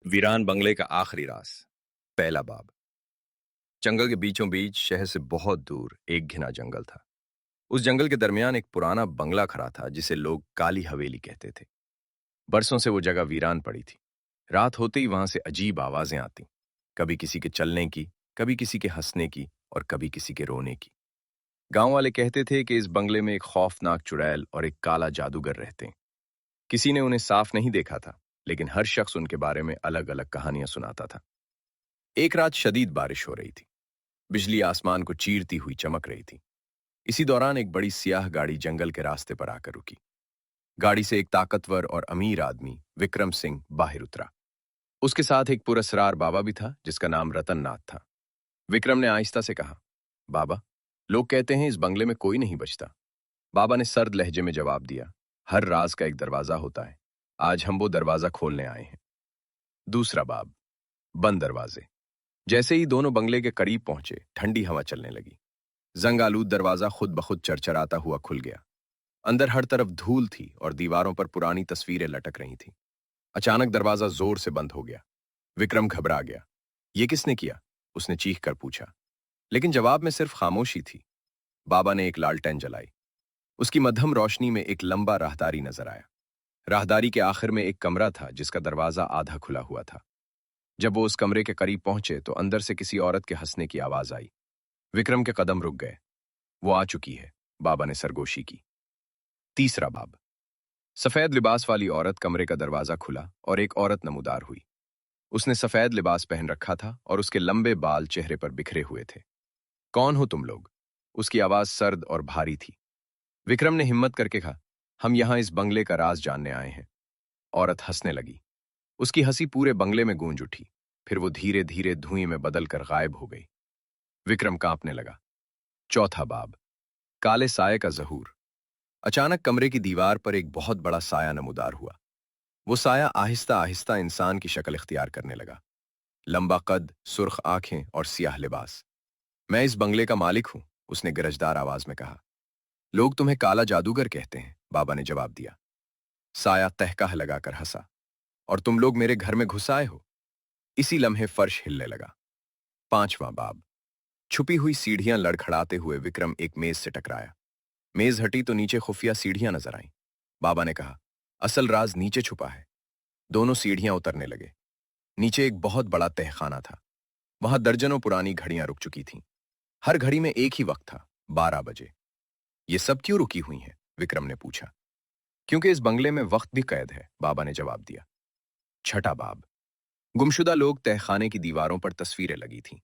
वीरान बंगले का आखिरी राज। पहला बाब। जंगल के बीचों बीच शहर से बहुत दूर एक घिना जंगल था। उस जंगल के दरमियान एक पुराना बंगला खड़ा था जिसे लोग काली हवेली कहते थे। बरसों से वो जगह वीरान पड़ी थी। रात होते ही वहां से अजीब आवाजें आती, कभी किसी के चलने की, कभी किसी के हंसने की और कभी किसी के रोने की। गांव वाले कहते थे कि इस बंगले में एक खौफनाक चुड़ैल और एक काला जादूगर रहते हैं। किसी ने उन्हें साफ नहीं देखा था, लेकिन हर शख्स उनके बारे में अलग अलग कहानियां सुनाता था। एक रात शदीद बारिश हो रही थी। बिजली आसमान को चीरती हुई चमक रही थी। इसी दौरान एक बड़ी सियाह गाड़ी जंगल के रास्ते पर आकर रुकी। गाड़ी से एक ताकतवर और अमीर आदमी विक्रम सिंह बाहर उतरा। उसके साथ एक पुरस्कार बाबा भी था जिसका नाम रतन नाथ था। विक्रम ने आहिस्ता से कहा, बाबा, लोग कहते हैं इस बंगले में कोई नहीं बचता। बाबा ने सर्द लहजे में जवाब दिया, हर राज का एक दरवाजा होता है। आज हम वो दरवाजा खोलने आए हैं। दूसरा बाब। बंद दरवाजे। जैसे ही दोनों बंगले के करीब पहुंचे, ठंडी हवा चलने लगी। जंग आलूद दरवाजा खुद ब खुद चरचराता हुआ खुल गया। अंदर हर तरफ धूल थी और दीवारों पर पुरानी तस्वीरें लटक रही थीं। अचानक दरवाजा जोर से बंद हो गया। विक्रम घबरा गया। ये किसने किया? उसने चीख कर पूछा, लेकिन जवाब में सिर्फ खामोशी थी। बाबा ने एक लालटेन जलाई। उसकी मध्यम रोशनी में एक लंबा राहदारी नजर आया। राहदारी के आखिर में एक कमरा था जिसका दरवाजा आधा खुला हुआ था। जब वो उस कमरे के करीब पहुंचे तो अंदर से किसी औरत के हंसने की आवाज आई। विक्रम के कदम रुक गए। वो आ चुकी है, बाबा ने सरगोशी की। तीसरा बाब। सफेद लिबास वाली औरत कमरे का दरवाजा खुला और एक औरत नमूदार हुई। उसने सफेद लिबास पहन रखा था और उसके लंबे बाल चेहरे पर बिखरे हुए थे। कौन हो तुम लोग? उसकी आवाज सर्द और भारी थी। विक्रम ने हिम्मत करके कहा, हम यहां इस बंगले का राज जानने आए हैं। औरत हंसने लगी। उसकी हंसी पूरे बंगले में गूंज उठी। फिर वो धीरे धीरे धुएं में बदलकर गायब हो गई। विक्रम कांपने लगा। चौथा बाब। काले साये का जहूर। अचानक कमरे की दीवार पर एक बहुत बड़ा साया नमूदार हुआ। वो साया आहिस्ता आहिस्ता इंसान की शक्ल इख्तियार करने लगा। लंबा कद, सुर्ख आंखें और सियाह लिबास। मैं इस बंगले का मालिक हूं, उसने गरजदार आवाज में कहा। लोग तुम्हें काला जादूगर कहते हैं, बाबा ने जवाब दिया। साया तहका लगाकर हंसा। और तुम लोग मेरे घर में घुस आए हो? इसी लम्हे फर्श हिलने लगा। पांचवां बाब। छुपी हुई सीढ़ियां लड़खड़ाते हुए विक्रम एक मेज से टकराया। मेज हटी तो नीचे खुफिया सीढ़ियां नजर आईं। बाबा ने कहा, असल राज नीचे छुपा है। दोनों सीढ़ियां उतरने लगे। नीचे एक बहुत बड़ा तहखाना था। वहां दर्जनों पुरानी घड़ियां रुक चुकी थीं। हर घड़ी में एक ही वक्त था, 12 बजे। ये सब क्यों रुकी हुई हैं? विक्रम ने पूछा। क्योंकि इस बंगले में वक्त भी कैद है, बाबा ने जवाब दिया। छठा बाब। गुमशुदा लोग। तहखाने की दीवारों पर तस्वीरें लगी थीं।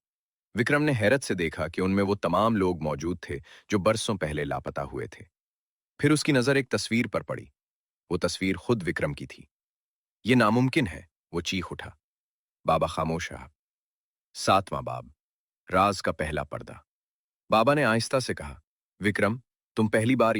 विक्रम ने हैरत से देखा कि उनमें वो तमाम लोग मौजूद थे जो बरसों पहले लापता हुए थे। फिर उसकी नजर एक तस्वीर पर पड़ी। वो तस्वीर खुद विक्रम की थी। ये नामुमकिन है, वो चीख उठा। बाबा खामोश रहा। सातवां बाब। राज का पहला पर्दा। बाबा ने आहिस्ता से कहा, विक्रम, तुम पहली बार